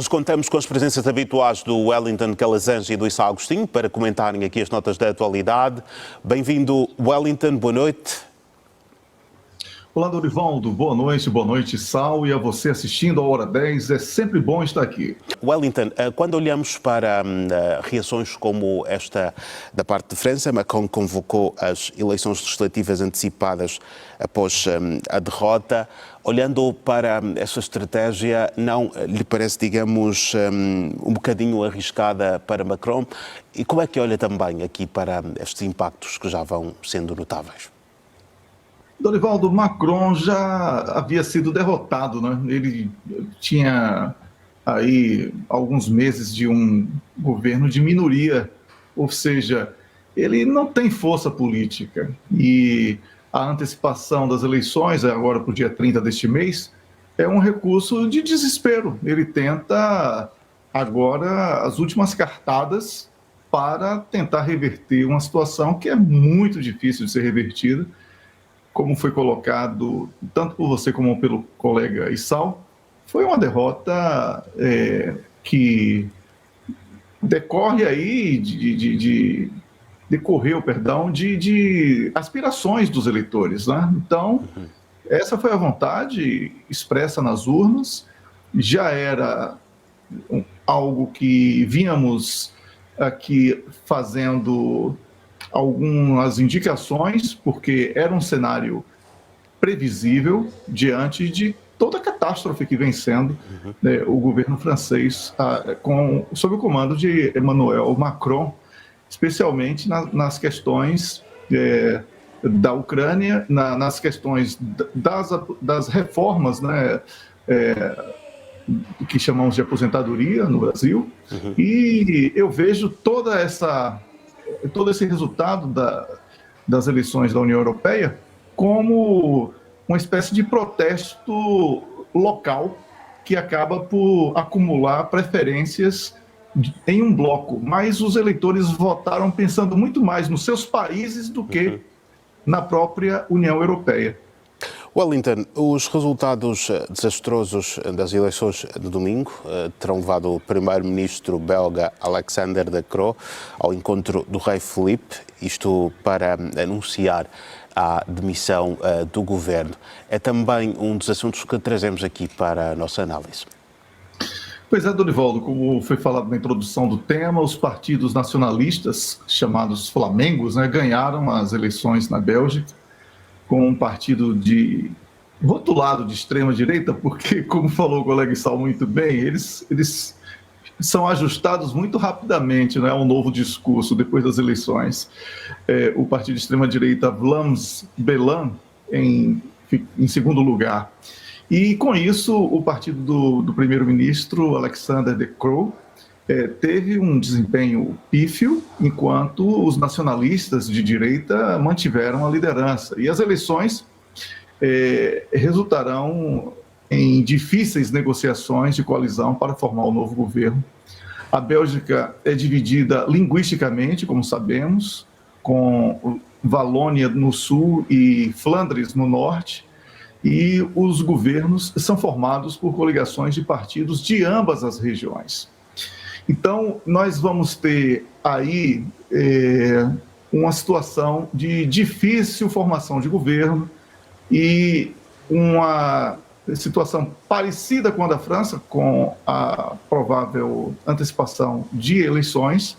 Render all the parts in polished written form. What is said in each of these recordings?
Hoje contamos com as presenças habituais do Wellington Calazans e do Issa Agostinho para comentarem aqui as notas da atualidade. Bem-vindo, Wellington, boa noite. Olá, Dorivaldo, boa noite, Sal, e a você assistindo à Hora 10, é sempre bom estar aqui. Wellington, quando olhamos para reações como esta da parte de França, Macron convocou as eleições legislativas antecipadas após a derrota, olhando para essa estratégia, não lhe parece, digamos, um bocadinho arriscada para Macron? E como é que olha também aqui para estes impactos que já vão sendo notáveis? Dorivaldo, Macron já havia sido derrotado, né? Ele tinha aí alguns meses de um governo de minoria, ou seja, ele não tem força política. E a antecipação das eleições, agora para o dia 30 deste mês, é um recurso de desespero. Ele tenta agora as últimas cartadas para tentar reverter uma situação que é muito difícil de ser revertida, como foi colocado tanto por você como pelo colega Issal. Foi uma derrota que decorre aí decorreu de aspirações dos eleitores, né? Então, essa foi a vontade expressa nas urnas, já era algo que vínhamos aqui fazendo algumas indicações, porque era um cenário previsível diante de toda a catástrofe que vem sendo o governo francês sob o comando de Emmanuel Macron, especialmente nas questões da Ucrânia, nas questões das reformas, né, que chamamos de aposentadoria no Brasil. E eu vejo todo esse resultado das eleições da União Europeia como uma espécie de protesto local que acaba por acumular preferências em um bloco. Mas os eleitores votaram pensando muito mais nos seus países do que na própria União Europeia. Wellington, os resultados desastrosos das eleições de domingo terão levado o primeiro-ministro belga Alexander De Croo ao encontro do rei Filipe, isto para anunciar a demissão do governo. É também um dos assuntos que trazemos aqui para a nossa análise. Pois é, Dorivaldo, como foi falado na introdução do tema, os partidos nacionalistas, chamados Flamengos, né, ganharam as eleições na Bélgica, com um partido rotulado de extrema-direita, porque, como falou o colega Issal muito bem, eles são ajustados muito rapidamente, né, ao novo discurso depois das eleições. O partido de extrema-direita Vlaams Belang em segundo lugar. E, com isso, o partido do primeiro-ministro Alexander De Croo teve um desempenho pífio, enquanto os nacionalistas de direita mantiveram a liderança. E as eleições resultarão em difíceis negociações de coalizão para formar o novo governo. A Bélgica é dividida linguisticamente, como sabemos, com Valônia no sul e Flandres no norte, e os governos são formados por coligações de partidos de ambas as regiões. Então, nós vamos ter aí uma situação de difícil formação de governo e uma situação parecida com a da França, com a provável antecipação de eleições,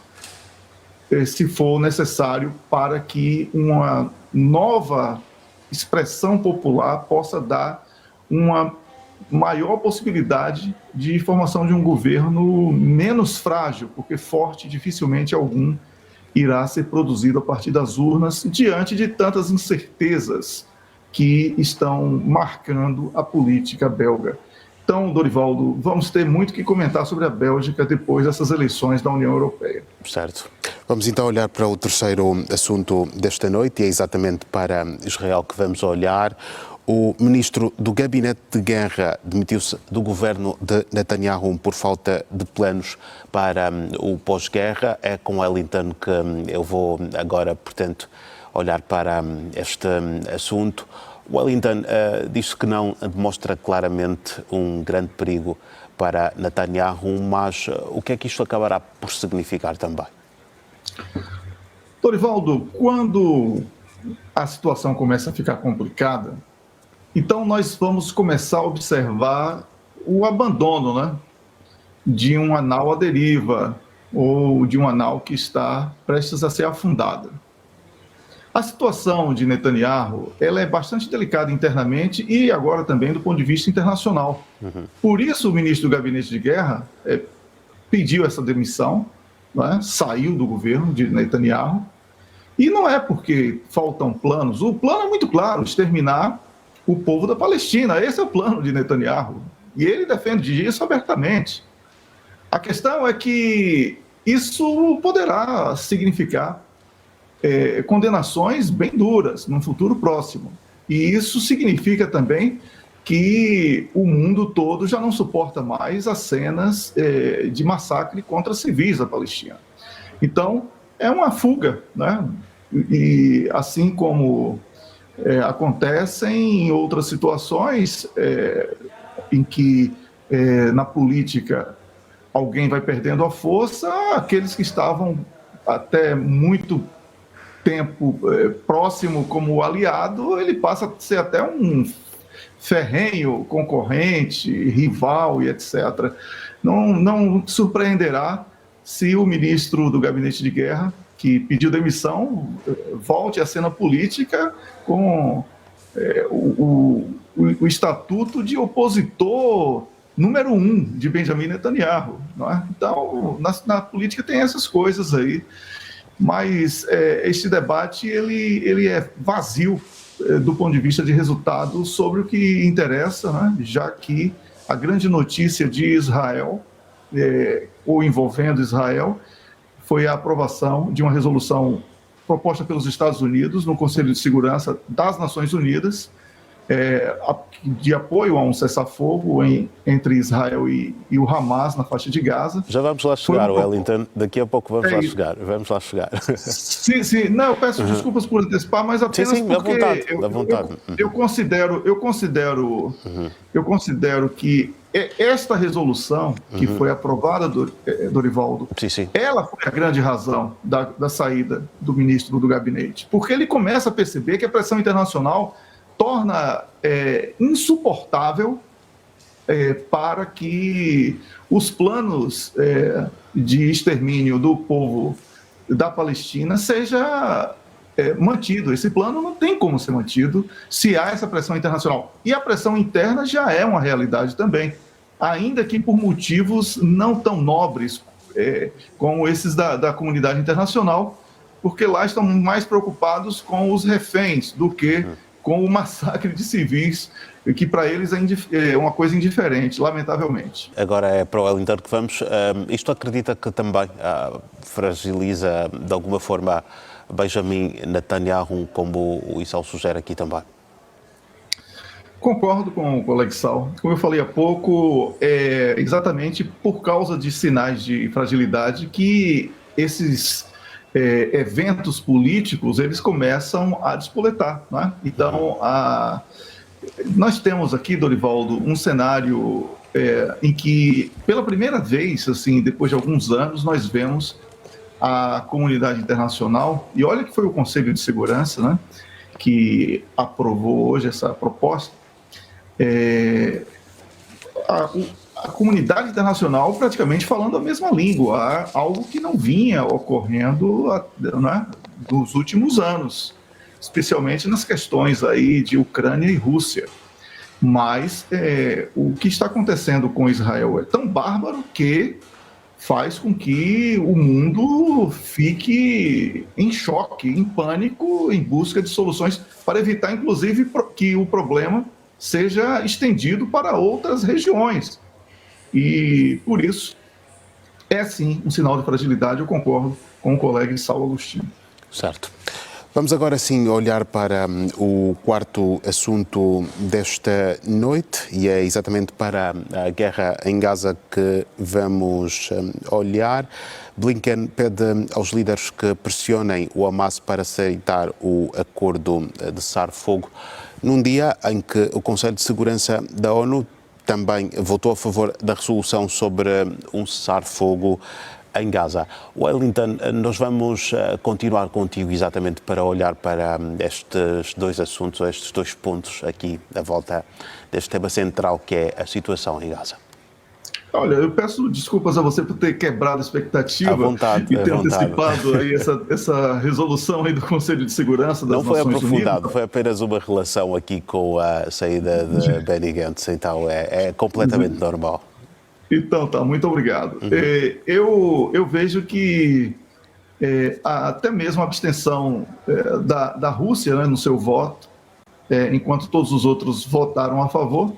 se for necessário, para que uma nova expressão popular possa dar uma maior possibilidade de formação de um governo menos frágil, porque forte dificilmente algum irá ser produzido a partir das urnas, diante de tantas incertezas que estão marcando a política belga. Então, Dorivaldo, vamos ter muito que comentar sobre a Bélgica depois dessas eleições da União Europeia. Certo. Vamos então olhar para o terceiro assunto desta noite, e é exatamente para Israel que vamos olhar. O ministro do Gabinete de Guerra demitiu-se do governo de Netanyahu por falta de planos para o pós-guerra. É com Wellington que eu vou agora, portanto, olhar para este assunto. Wellington diz que não demonstra claramente um grande perigo para Netanyahu, mas o que é que isto acabará por significar também? Dorivaldo, quando a situação começa a ficar complicada, então nós vamos começar a observar o abandono, né, de uma nau à deriva ou de uma nau que está prestes a ser afundada. A situação de Netanyahu, ela é bastante delicada internamente e agora também do ponto de vista internacional. Por isso o ministro do Gabinete de Guerra pediu essa demissão, né, saiu do governo de Netanyahu, e não é porque faltam planos. O plano é muito claro, exterminar o povo da Palestina. Esse é o plano de Netanyahu. E ele defende isso abertamente. A questão é que isso poderá significar condenações bem duras no futuro próximo. E isso significa também que o mundo todo já não suporta mais as cenas de massacre contra civis da Palestina. Então, é uma fuga, né? E assim como acontecem em outras situações em que na política alguém vai perdendo a força, aqueles que estavam até muito tempo próximo como aliado, ele passa a ser até um ferrenho concorrente, rival e etc. Não surpreenderá se o ministro do Gabinete de Guerra, que pediu demissão, volte à cena política com o estatuto de opositor número 1 de Benjamin Netanyahu. Não é? Então, na política tem essas coisas aí, mas este debate ele é vazio do ponto de vista de resultado sobre o que interessa, né? Já que a grande notícia de Israel, ou envolvendo Israel, foi a aprovação de uma resolução proposta pelos Estados Unidos no Conselho de Segurança das Nações Unidas, de apoio a um cessar-fogo entre Israel e o Hamas na faixa de Gaza. Já vamos lá chegar, Wellington. Daqui a pouco vamos lá chegar. Sim. Não, eu peço desculpas por antecipar, mas apenas porque dá vontade. Eu considero que esta resolução que foi aprovada, Dorivaldo, ela foi a grande razão da saída do ministro do gabinete, porque ele começa a perceber que a pressão internacional torna insuportável para que os planos de extermínio do povo da Palestina seja mantido. Esse plano não tem como ser mantido se há essa pressão internacional. E a pressão interna já é uma realidade também, ainda que por motivos não tão nobres como esses da comunidade internacional, porque lá estão mais preocupados com os reféns do que com o massacre de civis, que para eles é uma coisa indiferente, lamentavelmente. Agora é para o Wellington que vamos. Isto acredita que também fragiliza, de alguma forma, Benjamin Netanyahu, como o Issal sugere aqui também? Concordo com o colega Issal. Como eu falei há pouco, é exatamente por causa de sinais de fragilidade que esses eventos políticos eles começam a despoletar, né? Então, nós temos aqui, Dorivaldo, um cenário em que, pela primeira vez, assim, depois de alguns anos, nós vemos a comunidade internacional, e olha que foi o Conselho de Segurança, né, que aprovou hoje essa proposta, a comunidade internacional praticamente falando a mesma língua, algo que não vinha ocorrendo, né, nos últimos anos, especialmente nas questões aí de Ucrânia e Rússia. Mas o que está acontecendo com Israel é tão bárbaro que faz com que o mundo fique em choque, em pânico, em busca de soluções para evitar, inclusive, que o problema seja estendido para outras regiões. E, por isso, é sim um sinal de fragilidade, eu concordo com o colega Issal Agostinho. Certo. Vamos agora sim olhar para o quarto assunto desta noite e é exatamente para a guerra em Gaza que vamos olhar. Blinken pede aos líderes que pressionem o Hamas para aceitar o acordo de cessar-fogo. num dia em que o Conselho de Segurança da ONU também votou a favor da resolução sobre um cessar-fogo em Gaza. Wellington, nós vamos continuar contigo exatamente para olhar para estes dois assuntos, estes dois pontos aqui à volta deste tema central que é a situação em Gaza. Olha, eu peço desculpas a você por ter quebrado a expectativa e ter antecipado aí essa resolução aí do Conselho de Segurança das Nações Unidas. Não foi aprofundado, foi apenas uma relação aqui com a saída de Benny Gantz, então é completamente normal. Então tá, muito obrigado. Eu vejo que até mesmo a abstenção da Rússia, né, no seu voto, enquanto todos os outros votaram a favor,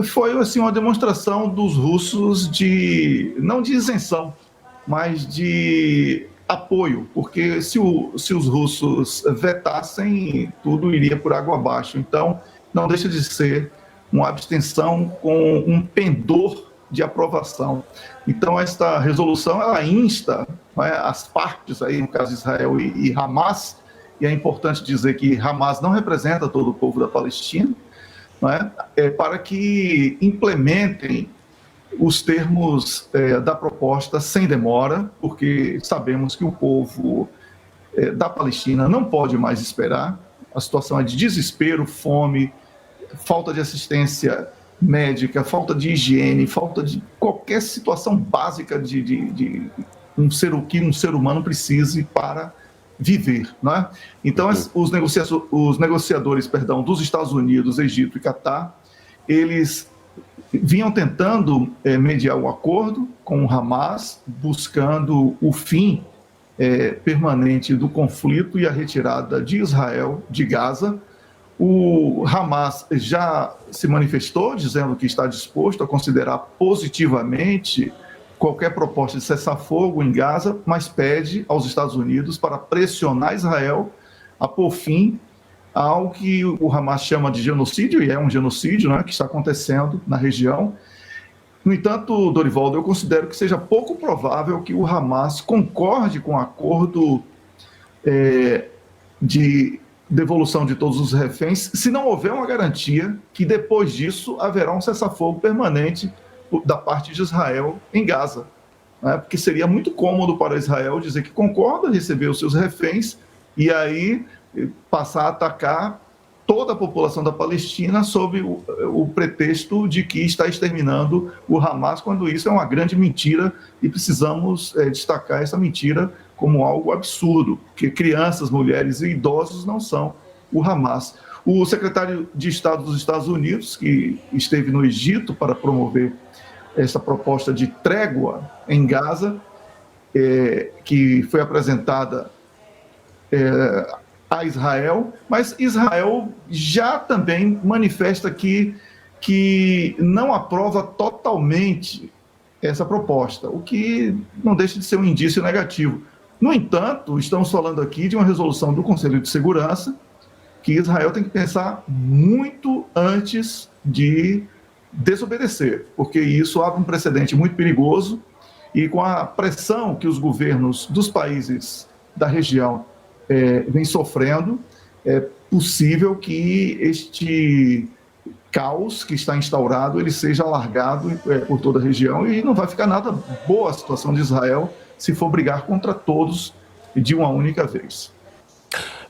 foi assim, uma demonstração dos russos não de isenção, mas de apoio, porque se os russos vetassem, tudo iria por água abaixo. Então, não deixa de ser uma abstenção com um pendor de aprovação. Então, esta resolução, ela insta, né, as partes, aí, no caso Israel e Hamas, e é importante dizer que Hamas não representa todo o povo da Palestina, né, para que implementem os termos da proposta sem demora, porque sabemos que o povo da Palestina não pode mais esperar. A situação é de desespero, fome, falta de assistência médica, falta de higiene, falta de qualquer situação básica de um ser humano precise para viver, né? Então, os negociadores, dos Estados Unidos, Egito e Catar, eles vinham tentando mediar o acordo com o Hamas, buscando o fim permanente do conflito e a retirada de Israel de Gaza. O Hamas já se manifestou, dizendo que está disposto a considerar positivamente qualquer proposta de cessar-fogo em Gaza, mas pede aos Estados Unidos para pressionar Israel a pôr fim ao que o Hamas chama de genocídio, e é um genocídio, né, que está acontecendo na região. No entanto, Dorivaldo, eu considero que seja pouco provável que o Hamas concorde com o acordo de devolução de todos os reféns, se não houver uma garantia que depois disso haverá um cessar-fogo permanente da parte de Israel em Gaza, né? Porque seria muito cômodo para Israel dizer que concorda, receber os seus reféns e aí passar a atacar toda a população da Palestina sob o pretexto de que está exterminando o Hamas, quando isso é uma grande mentira e precisamos destacar essa mentira como algo absurdo, porque crianças, mulheres e idosos não são o Hamas. O secretário de Estado dos Estados Unidos, que esteve no Egito para promover essa proposta de trégua em Gaza, que foi apresentada a Israel, mas Israel já também manifesta que não aprova totalmente essa proposta, o que não deixa de ser um indício negativo. No entanto, estamos falando aqui de uma resolução do Conselho de Segurança que Israel tem que pensar muito antes de desobedecer, porque isso abre um precedente muito perigoso e com a pressão que os governos dos países da região vêm sofrendo, é possível que este caos que está instaurado ele seja alargado por toda a região e não vai ficar nada boa a situação de Israel se for brigar contra todos de uma única vez.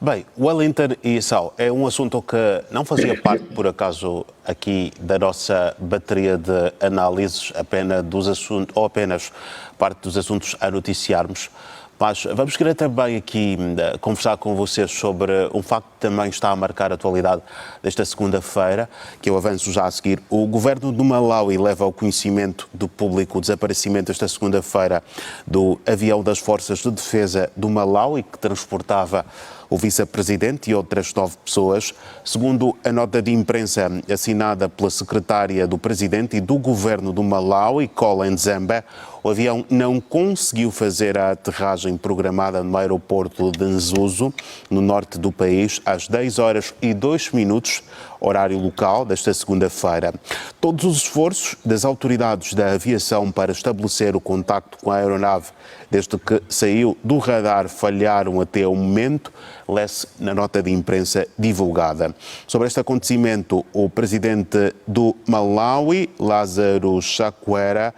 Bem, Wellington e Sal, é um assunto que não fazia parte, por acaso, aqui da nossa bateria de análises, apenas parte dos assuntos a noticiarmos, mas vamos querer também aqui conversar com vocês sobre um facto que também está a marcar a atualidade desta segunda-feira, que eu avanço já a seguir. O governo do Malawi leva ao conhecimento do público o desaparecimento esta segunda-feira do avião das Forças de Defesa do Malawi, que transportava o vice-presidente e outras 9 pessoas. Segundo a nota de imprensa assinada pela secretária do presidente e do governo do Malawi, Colin Zamba, O avião não conseguiu fazer a aterragem programada no aeroporto de Nzuzu, no norte do país, às 10h02, horário local, desta segunda-feira. Todos os esforços das autoridades da aviação para estabelecer o contacto com a aeronave desde que saiu do radar falharam até o momento, lê-se na nota de imprensa divulgada. Sobre este acontecimento, o presidente do Malawi, Lázaro Chakwera,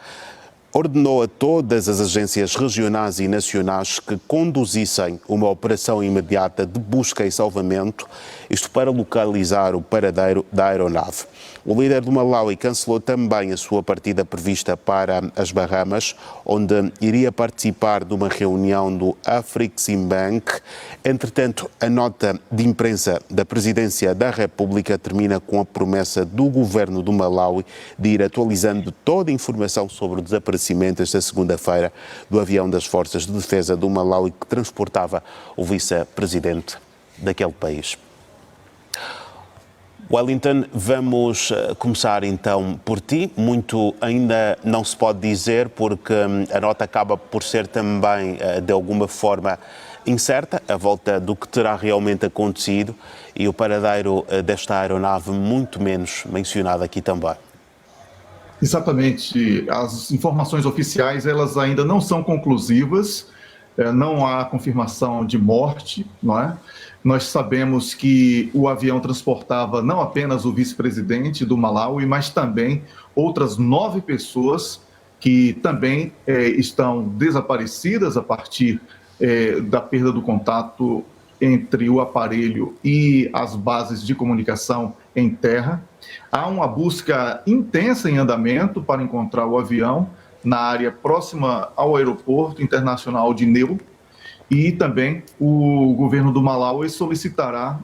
ordenou a todas as agências regionais e nacionais que conduzissem uma operação imediata de busca e salvamento, isto para localizar o paradeiro da aeronave. O líder do Malawi cancelou também a sua partida prevista para as Bahamas, onde iria participar de uma reunião do Afreximbank. Entretanto, a nota de imprensa da Presidência da República termina com a promessa do governo do Malawi de ir atualizando toda a informação sobre o desaparecimento esta segunda-feira do avião das Forças de Defesa do Malawi que transportava o vice-presidente daquele país. Wellington, vamos começar então por ti. Muito ainda não se pode dizer porque a nota acaba por ser também de alguma forma incerta, à volta do que terá realmente acontecido e o paradeiro desta aeronave muito menos mencionado aqui também. Exatamente. As informações oficiais elas ainda não são conclusivas, não há confirmação de morte, não é? Nós sabemos que o avião transportava não apenas o vice-presidente do Malawi, mas também outras 9 pessoas que também estão desaparecidas a partir da perda do contato entre o aparelho e as bases de comunicação em terra. Há uma busca intensa em andamento para encontrar o avião na área próxima ao aeroporto internacional de Neu. E também o governo do Malawi solicitará,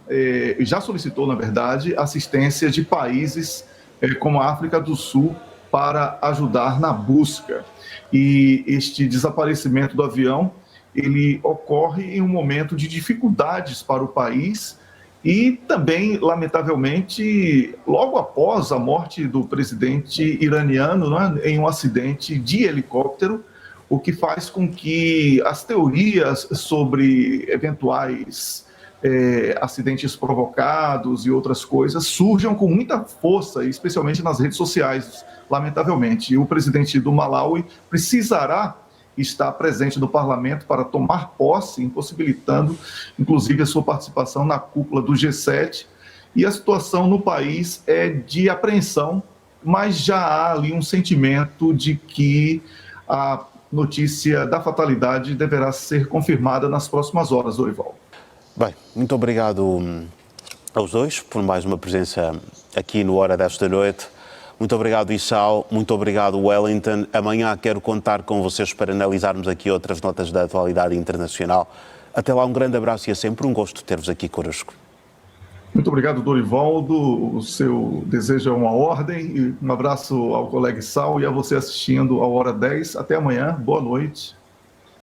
já solicitou, na verdade, assistência de países como a África do Sul para ajudar na busca. E este desaparecimento do avião, ele ocorre em um momento de dificuldades para o país e também, lamentavelmente, logo após a morte do presidente iraniano, né, em um acidente de helicóptero, o que faz com que as teorias sobre eventuais acidentes provocados e outras coisas surjam com muita força, especialmente nas redes sociais, lamentavelmente. E o presidente do Malawi precisará estar presente no parlamento para tomar posse, impossibilitando, inclusive, a sua participação na cúpula do G7. E a situação no país é de apreensão, mas já há ali um sentimento de que a notícia da fatalidade deverá ser confirmada nas próximas horas, Dorival. Bem, muito obrigado aos dois por mais uma presença aqui no Hora desta Noite. Muito obrigado, Issal. Muito obrigado, Wellington. Amanhã quero contar com vocês para analisarmos aqui outras notas da atualidade internacional. Até lá, um grande abraço e é sempre um gosto ter-vos aqui connosco. Muito obrigado, Dorivaldo. O seu desejo é uma ordem. E um abraço ao colega Issal e a você assistindo ao Hora 10. Até amanhã. Boa noite.